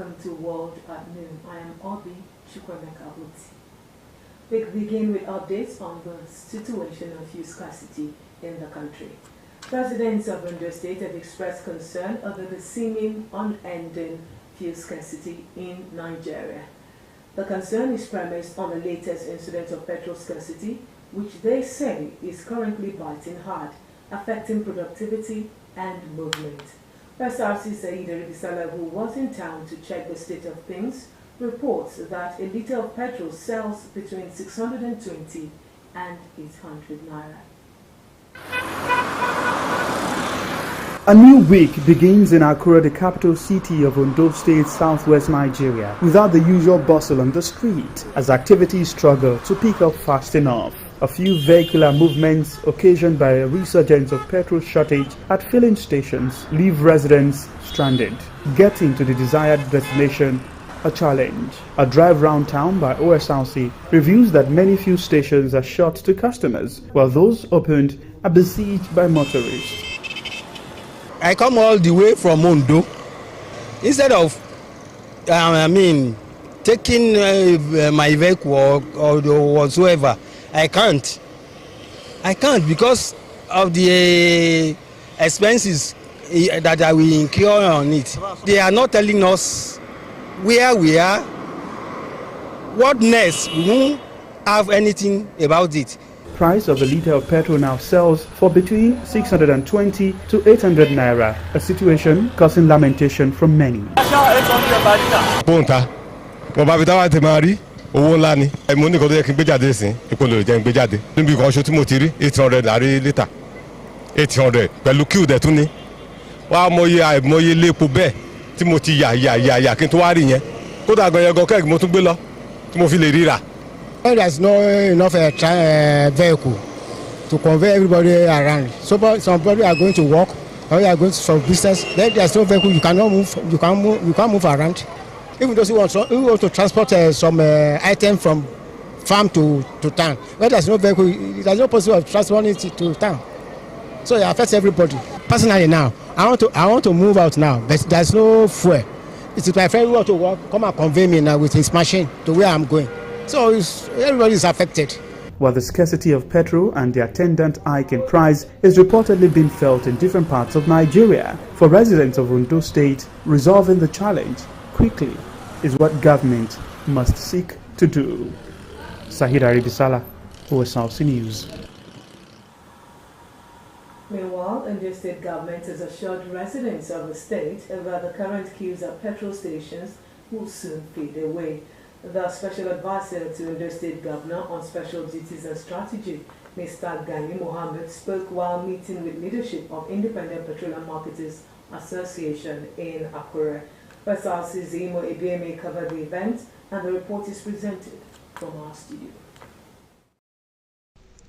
welcome to World at Noon. I am Obi Chukwemeka. We begin with updates on the situation of fuel scarcity in the country. Residents of Ondo State have expressed concern over the seeming unending fuel scarcity in Nigeria. The concern is premised on the latest incident of petrol scarcity, which they say is currently biting hard, affecting productivity and movement. Osrc Said, who was in town to check the state of things, reports that a litre of petrol sells between 620 and 800 naira. A new week begins in Akure, the capital city of Ondo State, southwest Nigeria, without the usual bustle on the street, as activities struggle to pick up fast enough. A few vehicular movements occasioned by a resurgence of petrol shortage at filling stations leave residents stranded. Getting to the desired destination a challenge. A drive round town by Osrc reveals that many fuel stations are shut to customers, while those opened are besieged by motorists. I come all the way from Ondo. Instead of, taking my vehicle or whatsoever, I can't because of the expenses that I will incur on it. They are not telling us where we are, what next. We won't have anything about it. Price of a litre of petrol now sells for between 620 to 800 naira, a situation causing lamentation from many. Owó ńlá ni mo ní nǹkan tó yẹ kí n gbé jáde sí ìpolówó jẹ́ n gbé jáde níbi kan ṣo tí mo ti rí 800 láàrin lítà 800 pẹ̀lú queue dẹ̀ tún ni wàá mọye àìmọye lépo bẹ́ẹ̀ tí mo ti yà kí n tó wá rí yẹn kódà gan yẹn gan kẹ́ẹ̀gì mo tún gbé lọ tí mo fi lè ríra. When there is no enough vehicle to convey everybody around, so somebody are going to work or you are going to some business, then there is no vehicle, you cannot move, you can't move around. Even those who want to transport some item from farm to town, when there's no vehicle, there's no possibility of transporting it to town. So it affects everybody. Personally now, I want to move out now, but there's no fuel. It's my friend who want to work, come and convey me now with his machine to where I'm going. So everybody is affected. While the scarcity of petrol and the attendant hike in price is reportedly being felt in different parts of Nigeria, for residents of Ondo State, resolving the challenge quickly is what government must seek to do. Sahid Aribisala, Osrc News. Meanwhile, Ondo State government has assured residents of the state that the current queues at petrol stations will soon fade away. The special advisor to Ondo State Governor on Special Duties and Strategy, Mr. Gani Mohammed, spoke while meeting with leadership of Independent Petroleum Marketers Association in Akure. Osrc Zimo Ebieme covered the event, and the report is presented from our studio.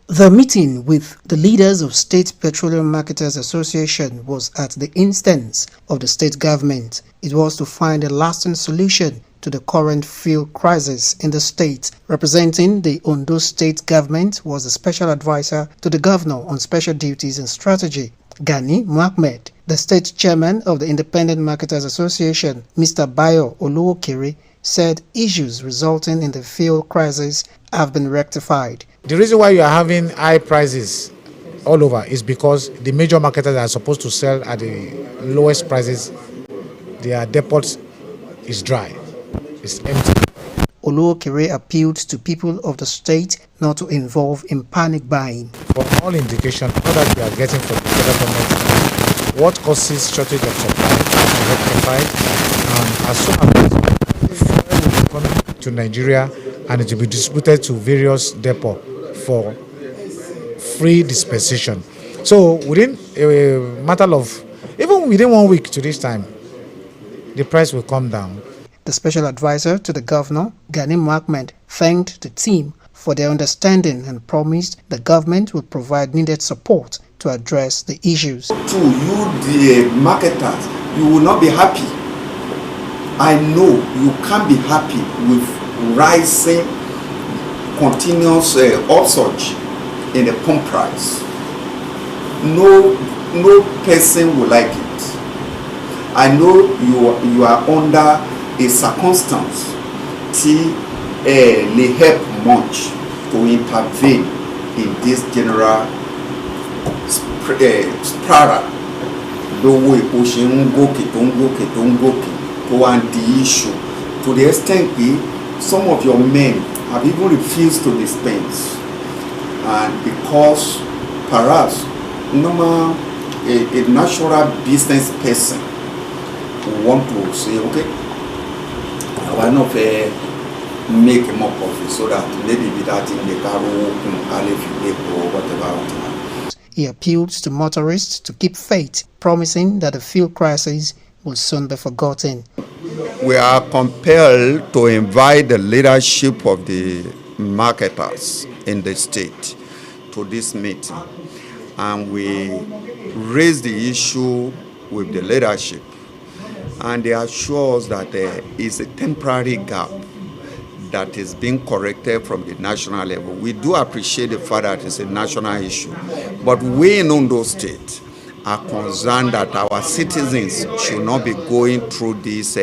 The meeting with the leaders of State Petroleum Marketers Association was at the instance of the state government. It was to find a lasting solution to the current fuel crisis in the state. Representing the Ondo State government was the special advisor to the governor on special duties and strategy, Gani Mohammed. The state chairman of the Independent Marketers Association, Mr. Bayo Oluokere, said issues resulting in the fuel crisis have been rectified. The reason why you are having high prices all over is because the major marketers are supposed to sell at the lowest prices. Their depot is dry, it's empty. Oluokere appealed to people of the state not to involve in panic buying. For all indication, all that we are getting from the federal government, what causes shortage of supply is rectified, and as soon as fuel will come to Nigeria and it will be distributed to various depots for free dispensation. So within a matter of, even within 1 week to this time, the price will come down. The special advisor to the governor, Gani Mohammed, thanked the team for their understanding and promised the government will provide needed support to address the issues. To you, the marketers, you will not be happy. I know you can't be happy with rising continuous upsurge in the pump price. No person will like it. I know you are under a circumstance tí lè help much to intervene in this general spiral lówó epo ṣe ń gòkè tó wá ń di issue to the extent pé some of your men have even refused to dispense, and because perhaps a natural business person will want to say, okay, I want to make more profit so that maybe without in the car or whatever. He appealed to motorists to keep faith, promising that the fuel crisis will soon be forgotten. We are compelled to invite the leadership of the marketers in the state to this meeting, and we raise the issue with the leadership, and they assure us that there is a temporary gap that is being corrected from the national level. We do appreciate the fact that it's a national issue, but we in Ondo State are concerned that our citizens should not be going through this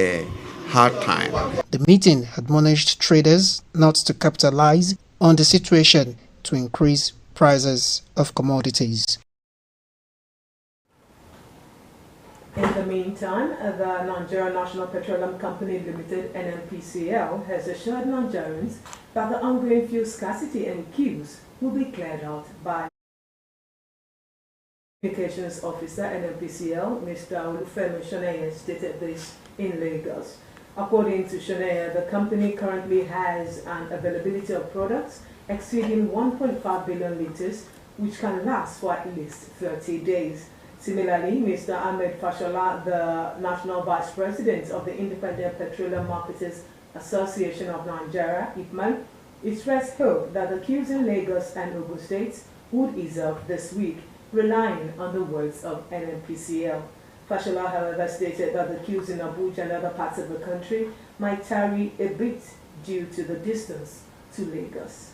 hard time. The meeting admonished traders not to capitalize on the situation to increase prices of commodities. In the meantime, the Nigeria National Petroleum Company Limited, NNPCL, has assured Nigerians that the ongoing fuel scarcity and queues will be cleared out by Communications Officer, NNPCL, Mr. Olufemi Shoneye, stated this in Lagos. According to Shoneye, the company currently has an availability of products exceeding 1.5 billion liters, which can last for at least 30 days. Similarly, Mr. Ahmed Fashola, the National Vice President of the Independent Petroleum Marketers Association of Nigeria, IPMAN, expressed hope that the queues in Lagos and Ogun states would ease up this week, relying on the words of NNPCL. Fashola, however, stated that the queues in Abuja and other parts of the country might tarry a bit due to the distance to Lagos.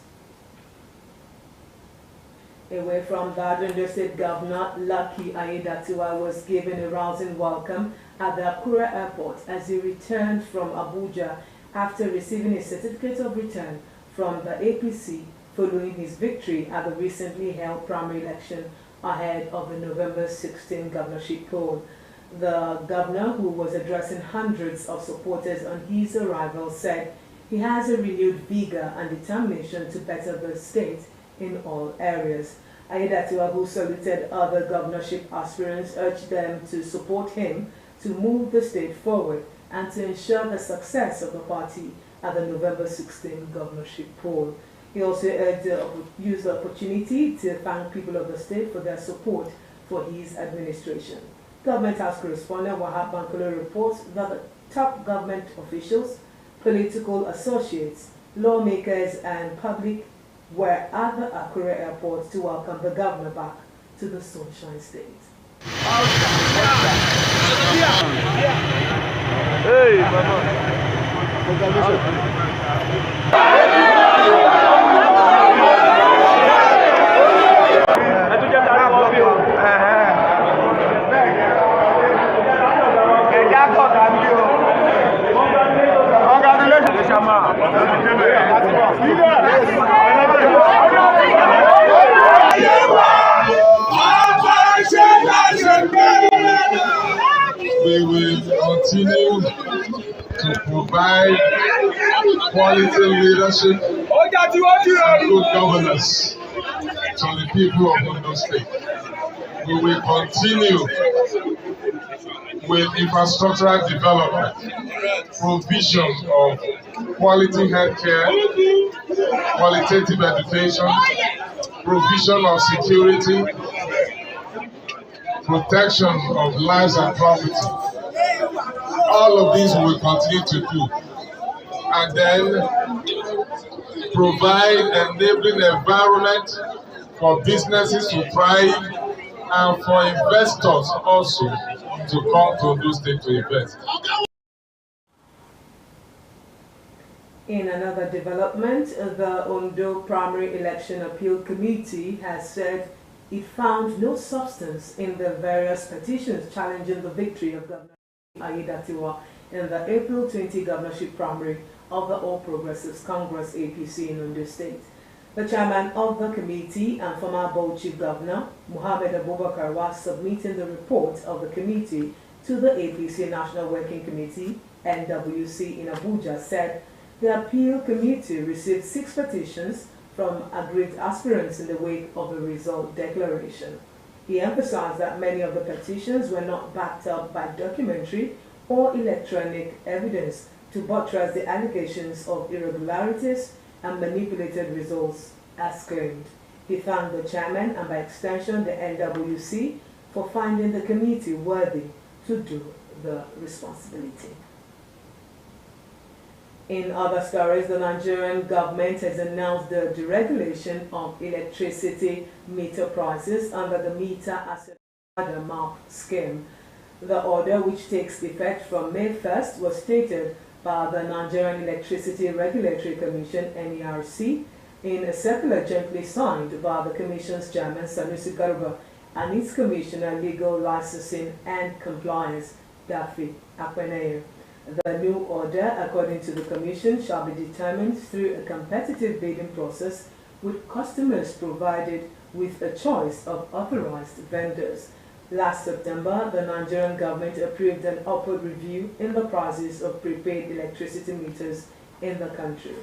Away from that, Ondo State Governor Lucky Aiyedatiwa was given a rousing welcome at the Akure Airport as he returned from Abuja after receiving a certificate of return from the APC following his victory at the recently held primary election ahead of the November 16 governorship poll. The governor, who was addressing hundreds of supporters on his arrival, said he has a renewed vigor and determination to better the state in all areas. Aiyedatiwa, who saluted other governorship aspirants, urged them to support him to move the state forward and to ensure the success of the party at the November 16 governorship poll. He also urged to use the opportunity to thank people of the state for their support for his administration. Government House correspondent Wahab Bankole reports that the top government officials, political associates, lawmakers and public were at the Akure Airport to welcome the governor back to the Sunshine State. Hey, we will continue to provide quality leadership and good governance to the people of Ondo State. We will continue with infrastructural development, provision of quality healthcare, qualitative education, provision of security, protection of lives and property. All of these we will continue to do. And then provide enabling environment for businesses to thrive and for investors also to come to Ondo State to invest. In another development, the Ondo Primary Election Appeal Committee has said it found no substance in the various petitions challenging the victory of Governor Aiyedatiwa in the April 20 governorship primary of the All Progressives Congress APC in Ondo State. The chairman of the committee and former Board Chief Governor, Mohammed Abubakar, was submitting the report of the committee to the APC National Working Committee, NWC, in Abuja, said the appeal committee received 6 petitions from aggrieved aspirants in the wake of the result declaration. He emphasized that many of the petitions were not backed up by documentary or electronic evidence to buttress the allegations of irregularities and manipulated results as claimed. He thanked the chairman and by extension the NWC for finding the committee worthy to do the responsibility. In other stories, the Nigerian government has announced the deregulation of electricity meter prices under the Meter as a Map scheme. The order, which takes effect from May 1st, was stated by the Nigerian Electricity Regulatory Commission, NERC, in a circular jointly signed by the Commission's chairman, Sanusi Garba, and its Commissioner, Legal Licensing and Compliance, Daffy Akweneyo. The new order, according to the Commission, shall be determined through a competitive bidding process with customers provided with a choice of authorized vendors. Last September, the Nigerian government approved an upward review in the prices of prepaid electricity meters in the country.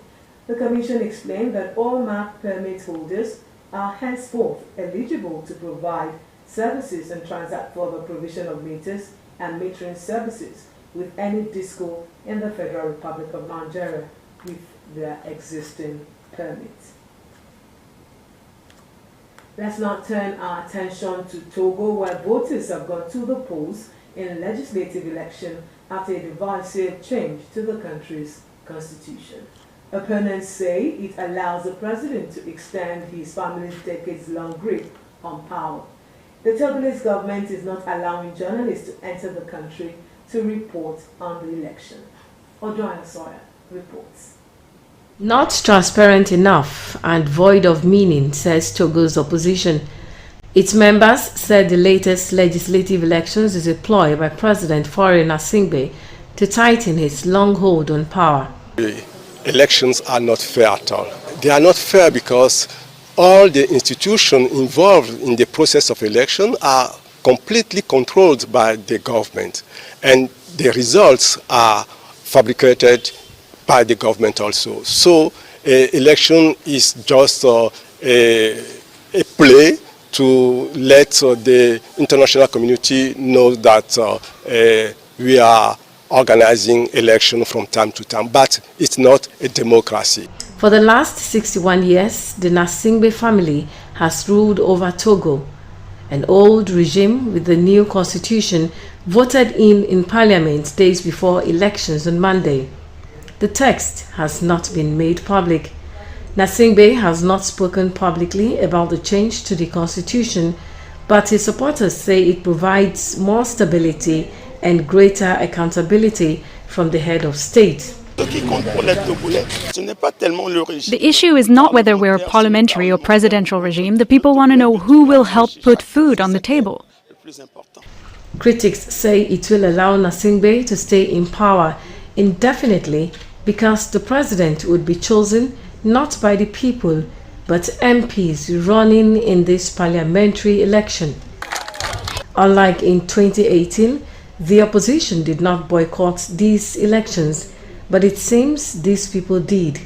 The Commission explained that all MAP permit holders are henceforth eligible to provide services and transact for the provision of meters and metering services with any disco in the Federal Republic of Nigeria with their existing permits. Let's now turn our attention to Togo, where voters have gone to the polls in legislative election after a divisive change to the country's constitution. Opponents say it allows the president to extend his family's decades-long grip on power. The Togolese government is not allowing journalists to enter the country to report on the election. Ojoana Sawyer reports. Not transparent enough and void of meaning, says Togo's opposition. Its members said the latest legislative elections is a ploy by President Faure Gnassingbé to tighten his long hold on power. The elections are not fair at all. They are not fair because all the institutions involved in the process of election are completely controlled by the government, and the results are fabricated by the government also. So election is just a play to let the international community know that we are organizing election from time to time, but it's not a democracy. For the last 61 years, the Gnassingbé family has ruled over Togo. An old regime with the new constitution voted in parliament days before elections on Monday. The text has not been made public. Gnassingbé has not spoken publicly about the change to the constitution, but his supporters say it provides more stability and greater accountability from the head of state. The issue is not whether we're a parliamentary or presidential regime. The people want to know who will help put food on the table. Critics say it will allow Gnassingbé to stay in power indefinitely because the president would be chosen not by the people but MPs running in this parliamentary election. Unlike in 2018, the opposition did not boycott these elections, but it seems these people did.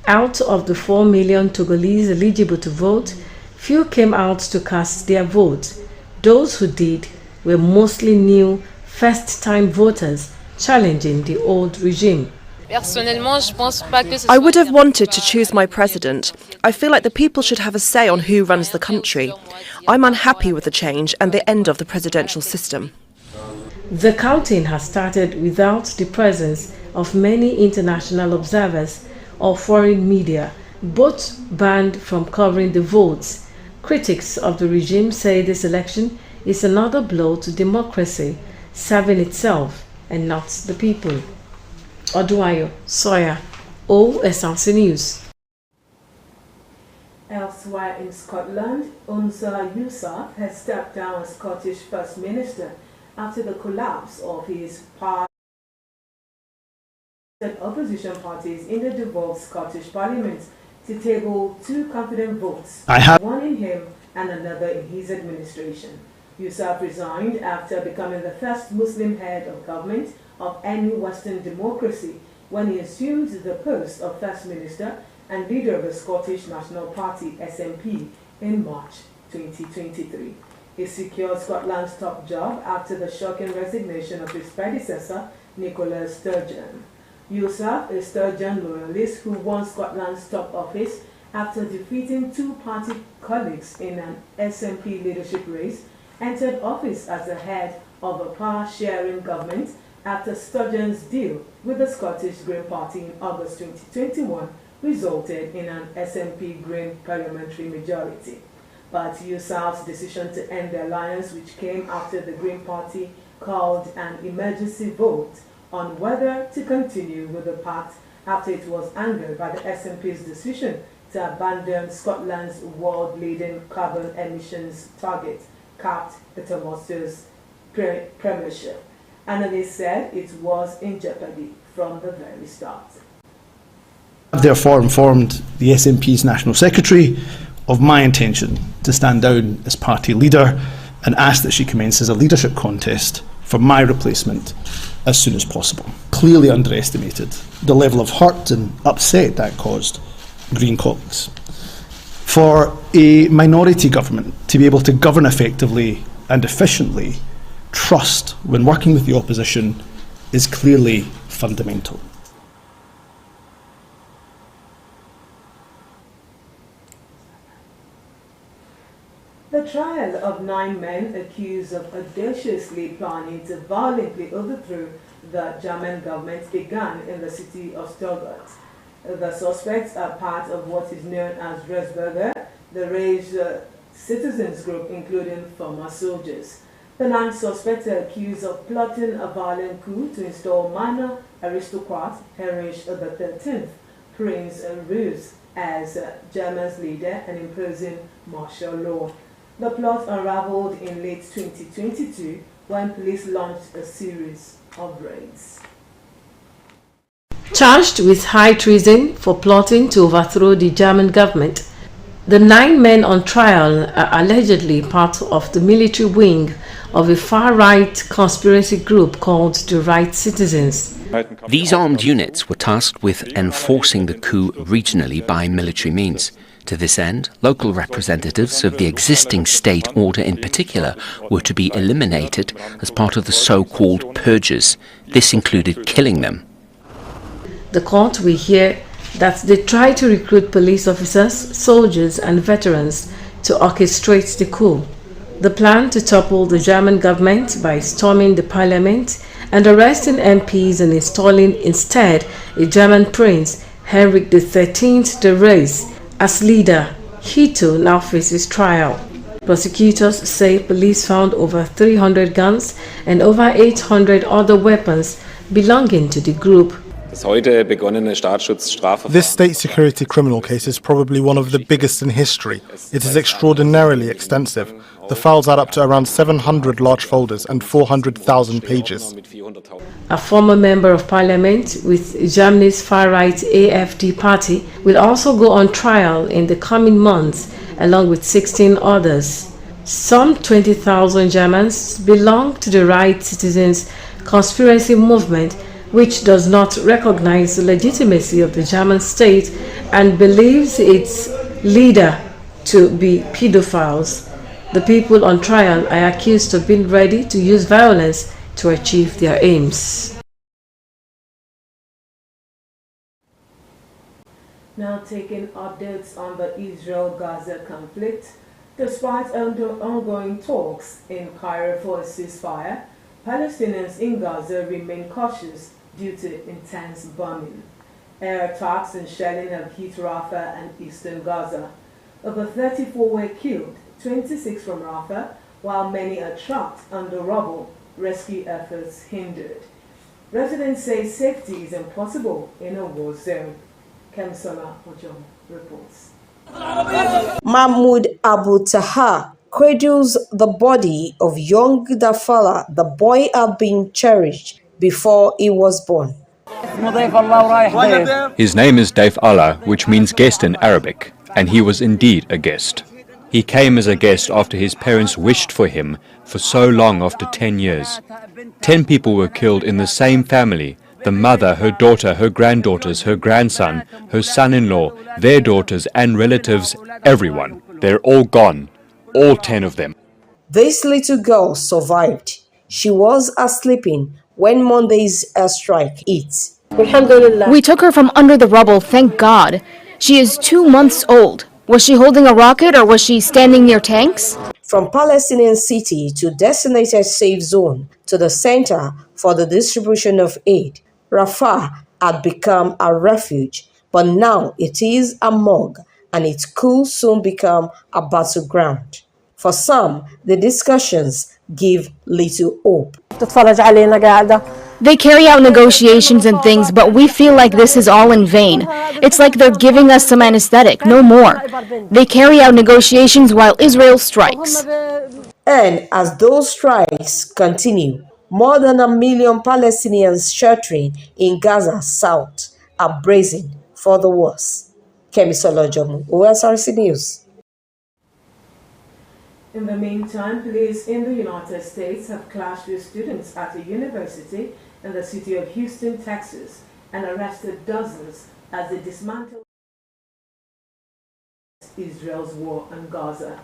Out of the 4 million Togolese eligible to vote, few came out to cast their vote. Those who did were mostly new, first-time voters challenging the old regime. I would have wanted to choose my president. I feel like the people should have a say on who runs the country. I'm unhappy with the change and the end of the presidential system. The counting has started without the presence of many international observers or foreign media, both banned from covering the votes. Critics of the regime say this election is another blow to democracy, serving itself and not the people. Oduayo Sawyer, OSRC News. Elsewhere in Scotland, Osrc has stepped down as Scottish First Minister after the collapse of his party. opposition parties in the devolved Scottish Parliament to table 2 confident votes, one in him and another in his administration. Yousaf resigned after becoming the first Muslim head of government of any Western democracy when he assumed the post of First Minister and leader of the Scottish National Party (SNP) in March 2023. He secured Scotland's top job after the shocking resignation of his predecessor, Nicola Sturgeon. Yousaf, a Sturgeon loyalist who won Scotland's top office after defeating 2 party colleagues in an SNP leadership race, entered office as the head of a power-sharing government after Sturgeon's deal with the Scottish Green Party in August 2021 resulted in an SNP Green parliamentary majority. But Yousaf's decision to end the alliance, which came after the Green Party called an emergency vote on whether to continue with the pact after it was angered by the SNP's decision to abandon Scotland's world-leading carbon emissions target, capped the tumultuous premiership. Analysts said it was in jeopardy from the very start. I have therefore informed the SNP's National Secretary of my intention to stand down as party leader and ask that she commences a leadership contest for my replacement as soon as possible. Clearly underestimated the level of hurt and upset that caused Green colleagues. For a minority government to be able to govern effectively and efficiently, trust when working with the opposition is clearly fundamental. The trial of 9 men accused of audaciously planning to violently overthrow the German government began in the city of Stuttgart. The suspects are part of what is known as Resberger, the raised citizens group including former soldiers. The 9 suspects are accused of plotting a violent coup to install minor aristocrat Heinrich XIII, Prince Rus, as Germany's leader and imposing martial law. The plot unraveled in late 2022 when police launched a series of raids. Charged with high treason for plotting to overthrow the German government, the 9 men on trial are allegedly part of the military wing of a far-right conspiracy group called the Right Citizens. These armed units were tasked with enforcing the coup regionally by military means. To this end, local representatives of the existing state order in particular were to be eliminated as part of the so-called purges. This included killing them. The court will hear that they tried to recruit police officers, soldiers and veterans to orchestrate the coup. The plan to topple the German government by storming the parliament and arresting MPs and installing instead a German prince, Heinrich XIII the Race, as leader. He too now faces trial. Prosecutors say police found over 300 guns and over 800 other weapons belonging to the group. This state security criminal case is probably one of the biggest in history. It is extraordinarily extensive. The files add up to around 700 large folders and 400,000 pages. A former member of parliament with Germany's far-right AfD party will also go on trial in the coming months, along with 16 others. Some 20,000 Germans belong to the Right Citizens conspiracy movement, which does not recognize the legitimacy of the German state and believes its leader to be pedophiles. The people on trial are accused of being ready to use violence to achieve their aims. Now taking updates on the Israel-Gaza conflict. Despite ongoing talks in Cairo for a ceasefire, Palestinians in Gaza remain cautious due to intense bombing. Air attacks and shelling have hit Rafah and eastern Gaza. Over 34 were killed, 26 from Rafah, while many are trapped under rubble, rescue efforts hindered. Residents say safety is impossible in a war zone. Kemsola Ojo reports. Mahmoud Abu Taha cradles the body of young Dafala, the boy had been cherished before he was born. His name is Daif Allah, which means guest in Arabic, and he was indeed a guest. He came as a guest after his parents wished for him for so long, after 10 years. 10 people were killed in the same family: the mother, her daughter, her granddaughters, her grandson, her son-in-law, their daughters and relatives, everyone. They're all gone, all 10 of them. This little girl survived. She was sleeping when Monday's airstrike hit. We took her from under the rubble, thank God. She is 2 months old. Was she holding a rocket or was she standing near tanks? From Palestinian city to designated safe zone to the center for the distribution of aid, Rafah had become a refuge, but now it is a morgue and it could soon become a battleground. For some, the discussions give little hope. They carry out negotiations and things, but we feel like this is all in vain. It's like they're giving us some anesthetic, no more. They carry out negotiations while Israel strikes. And as those strikes continue, more than 1 million Palestinians sheltering in Gaza South are bracing for the worst. Kemisola Jomu, Osrc News. In the meantime, police in the United States have clashed with students at a university in the city of Houston, Texas, and arrested dozens as they dismantled Israel's war on Gaza.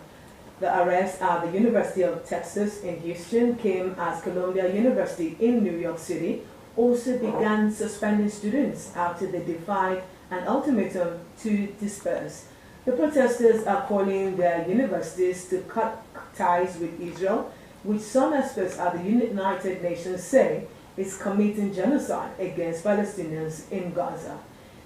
The arrest at the University of Texas in Houston came as Columbia University in New York City also began suspending students after they defied an ultimatum to disperse. The protesters are calling their universities to cut ties with Israel, which some experts at the United Nations say is committing genocide against Palestinians in Gaza.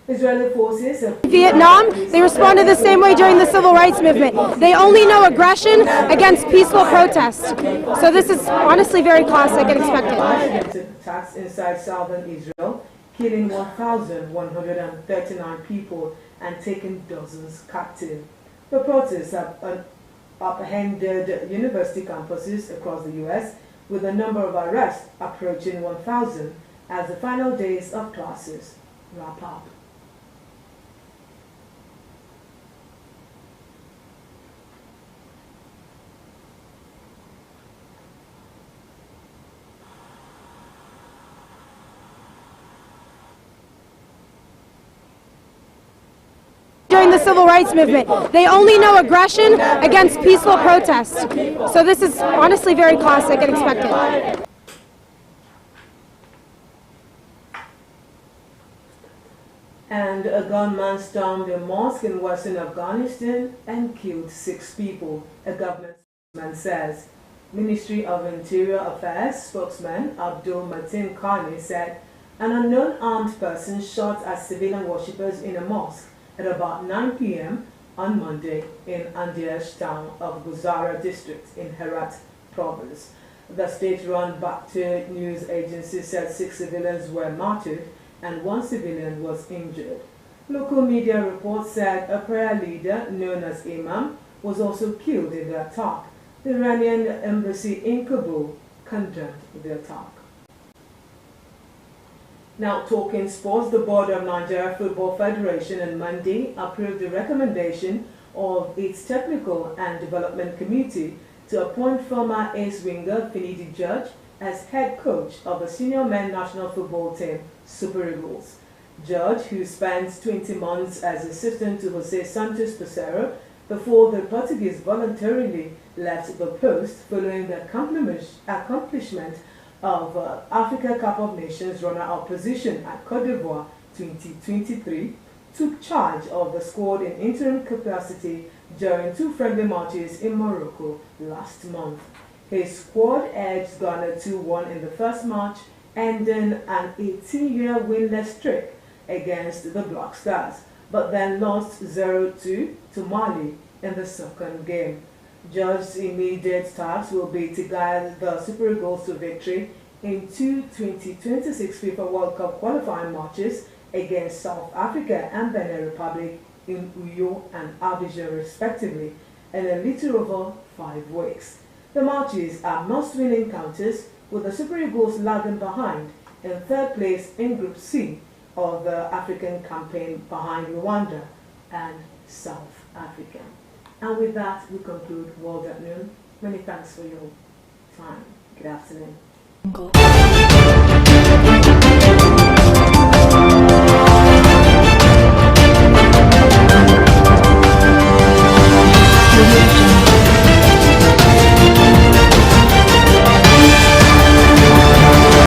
Israeli forces have Vietnam, they responded the same way during the civil rights movement. They only know aggression against peaceful protest. So this is honestly very classic and expected. Attacks inside southern Israel, killing 1,139 people and taking dozens captive. The protests have upended university campuses across the U.S., with the number of arrests approaching 1,000 as the final days of classes wrap up. During the civil rights movement, they only know aggression against peaceful protest. So this is honestly very classic and expected. And a gunman stormed a mosque in western Afghanistan and killed 6 people, a government spokesman says. Ministry of Interior Affairs spokesman Abdul Mateen Khani said an unknown armed person shot at civilian worshippers in a mosque at about 9 p.m. on Monday in Andiesh town of Guzara district in Herat province. The state-run Bakhtur news agency said 6 civilians were martyred and 1 civilian was injured. Local media reports said a prayer leader known as Imam was also killed in the attack. The Iranian embassy in Kabul condemned the attack. Now talking sports, the board of Nigeria Football Federation on Monday approved the recommendation of its Technical and Development Committee to appoint former ace winger Finidi George as head coach of the senior men national football team, Super Eagles. George, who spent 20 months as assistant to Jose Santos Pesero before the Portuguese voluntarily left the post following the accomplishment of Africa Cup of Nations runner-up position at Cote d'Ivoire 2023, took charge of the squad in interim capacity during 2 friendly matches in Morocco last month. His squad edged Ghana 2-1 in the first match, ending an 18-year winless streak against the Black Stars, but then lost 0-2 to Mali in the second game. George's immediate task will be to guide the Super Eagles to victory in 2 2026 FIFA World Cup qualifying matches against South Africa and Benin Republic in Uyo and Abidjan respectively in a little over 5 weeks. The matches are must-win encounters, with the Super Eagles lagging behind in third place in Group C of the African campaign behind Rwanda and South Africa. And with that, we conclude World at Noon. Many thanks for your time. Good afternoon.